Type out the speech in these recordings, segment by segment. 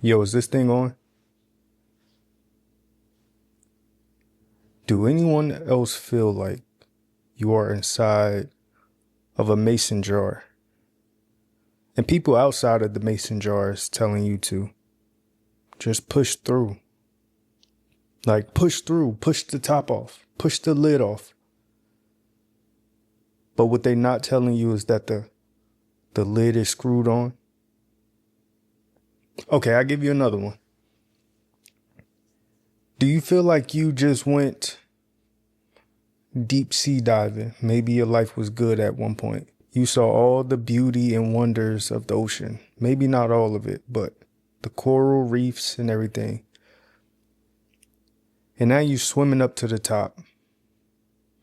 Yo, is this thing on? Do anyone else feel like you are inside of a mason jar and people outside of the mason jar is telling you to just push through? Like push through, push the top off, push the lid off. But what they're not telling you is that the lid is screwed on. Okay, I'll give you another one. Do you feel like you just went deep sea diving? Maybe your life was good at one point. You saw all the beauty and wonders of the ocean. Maybe not all of it, but the coral reefs and everything. And now you're swimming up to the top.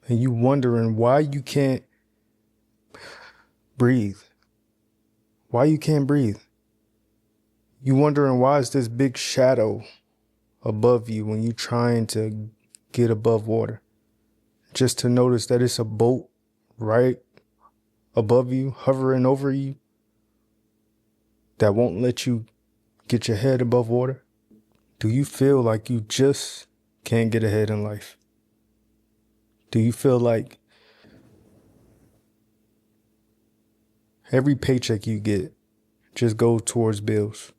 And you wondering why you can't breathe. Why you can't breathe. You wondering why is this big shadow above you when you're trying to get above water. Just to notice that it's a boat right above you, hovering over you, that won't let you get your head above water. Do you feel like you just can't get ahead in life? Do you feel like every paycheck you get just goes towards bills?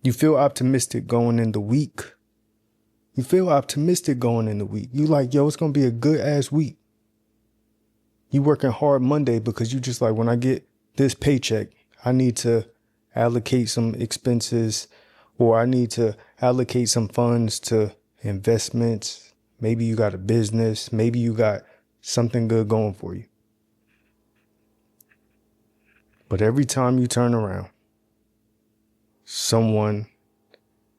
You feel optimistic going in the week. You feel optimistic going in the week. You like, yo, it's going to be a good ass week. You working hard Monday because you just like, when I get this paycheck, I need to allocate some expenses, or I need to allocate some funds to investments. Maybe you got a business. Maybe you got something good going for you. But every time you turn around, someone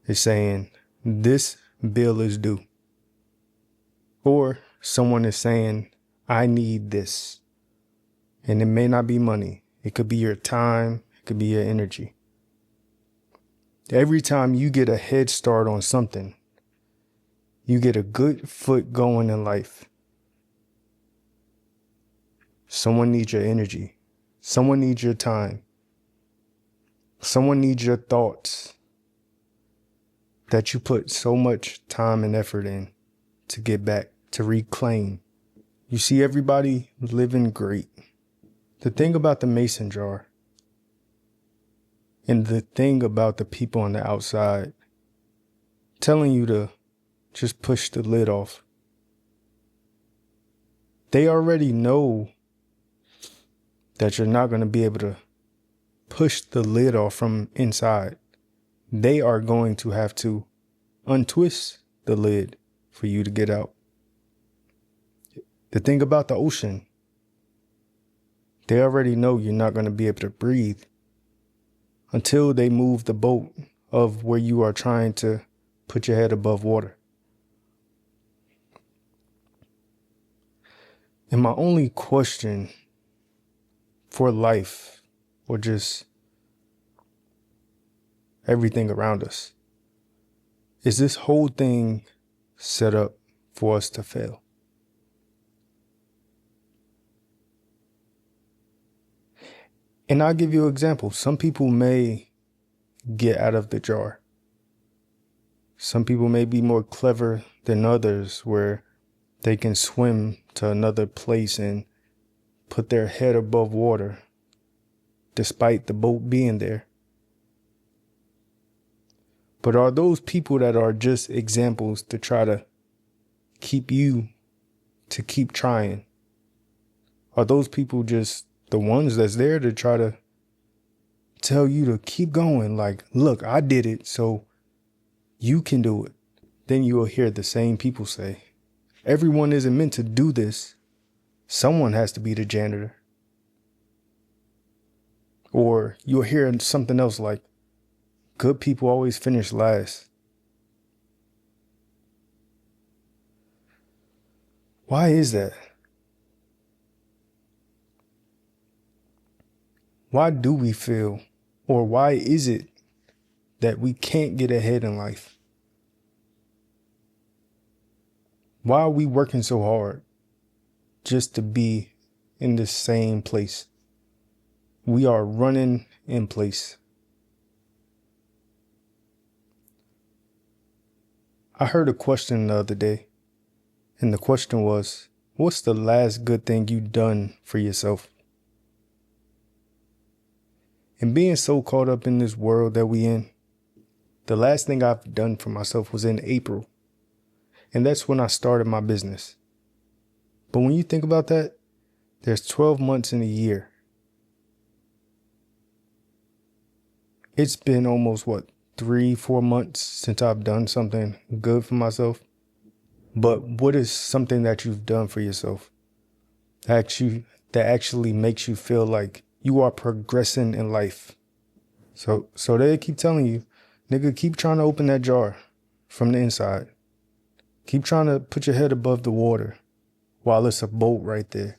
is saying, this bill is due. Or someone is saying, I need this. And it may not be money. It could be your time. It could be your energy. Every time you get a head start on something, you get a good foot going in life. Someone needs your energy. Someone needs your time. Someone needs your thoughts that you put so much time and effort in to get back, to reclaim. You see everybody living great. The thing about the mason jar and the thing about the people on the outside telling you to just push the lid off, they already know that you're not going to be able to push the lid off from inside. They are going to have to untwist the lid for you to get out. The thing about the ocean, they already know you're not going to be able to breathe until they move the boat of where you are trying to put your head above water. And my only question for life, or just everything around us, is this whole thing set up for us to fail? And I'll give you an example. Some people may get out of the jar. Some people may be more clever than others, where they can swim to another place and put their head above water despite the boat being there. But are those people that are just examples to try to keep you to keep trying? Are those people just the ones that's there to try to tell you to keep going? Like, look, I did it, so you can do it. Then you will hear the same people say, everyone isn't meant to do this. Someone has to be the janitor. Or you'll hear something else like, good people always finish last. Why is that? Why do we feel, or why is it that we can't get ahead in life? Why are we working so hard just to be in the same place? We are running in place. I heard a question the other day, and the question was, what's the last good thing you've done for yourself? And being so caught up in this world that we in, the last thing I've done for myself was in April. And that's when I started my business. But when you think about that, there's 12 months in a year. It's been almost 3-4 months since I've done something good for myself. But what is something that you've done for yourself that actually makes you feel like you are progressing in life? So they keep telling you, nigga, keep trying to open that jar from the inside. Keep trying to put your head above the water while it's a boat right there.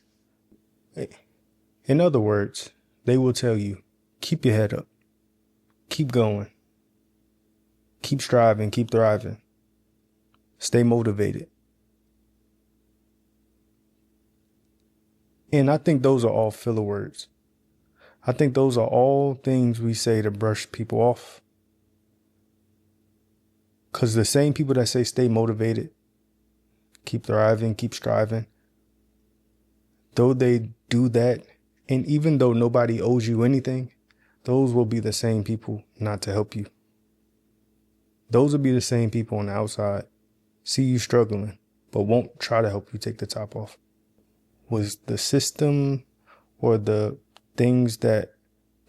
In other words, they will tell you, keep your head up. Keep going. Keep striving. Keep thriving. Stay motivated. And I think those are all filler words. I think those are all things we say to brush people off. Because the same people that say stay motivated, keep thriving, keep striving, though they do that, and even though nobody owes you anything, those will be the same people not to help you. Those will be the same people on the outside, see you struggling, but won't try to help you take the top off. Was the system or the things that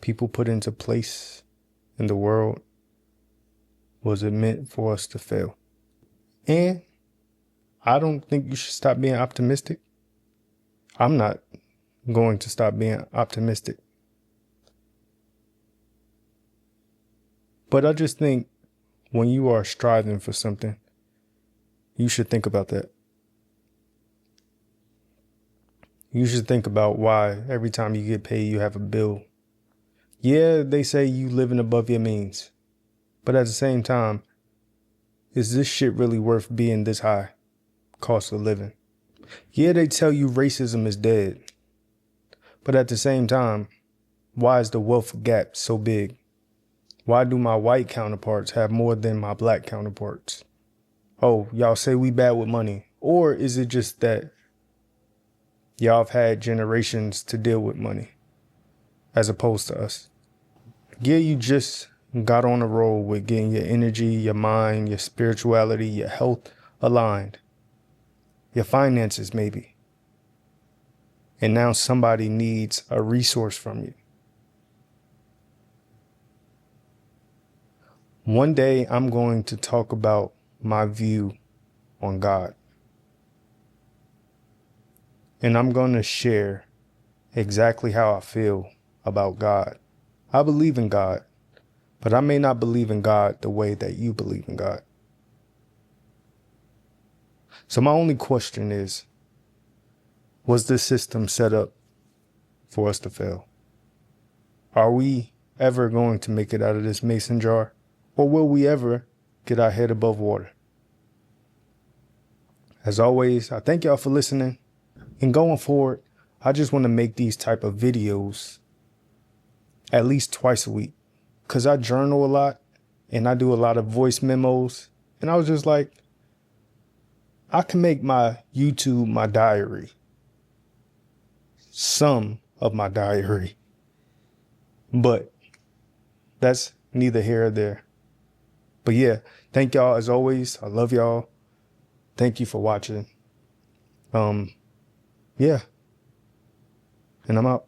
people put into place in the world, was it meant for us to fail? And I don't think you should stop being optimistic. I'm not going to stop being optimistic. But I just think when you are striving for something, you should think about that. You should think about why every time you get paid, you have a bill. Yeah, they say you living above your means. But at the same time, is this shit really worth being this high? Cost of living. Yeah, they tell you racism is dead. But at the same time, why is the wealth gap so big? Why do my white counterparts have more than my black counterparts? Oh, y'all say we bad with money. Or is it just that y'all have had generations to deal with money as opposed to us? Yeah, you just got on a roll with getting your energy, your mind, your spirituality, your health aligned. Your finances, maybe. And now somebody needs a resource from you. One day I'm going to talk about my view on God. And I'm going to share exactly how I feel about God. I believe in God, but I may not believe in God the way that you believe in God. So my only question is, was this system set up for us to fail? Are we ever going to make it out of this mason jar? Or will we ever get our head above water? As always, I thank y'all for listening. And going forward, I just want to make these type of videos at least twice a week. Because I journal a lot and I do a lot of voice memos. And I was just like, I can make my YouTube my diary. Some of my diary. But that's neither here or there. But yeah, thank y'all as always. I love y'all. Thank you for watching. Yeah. And I'm out.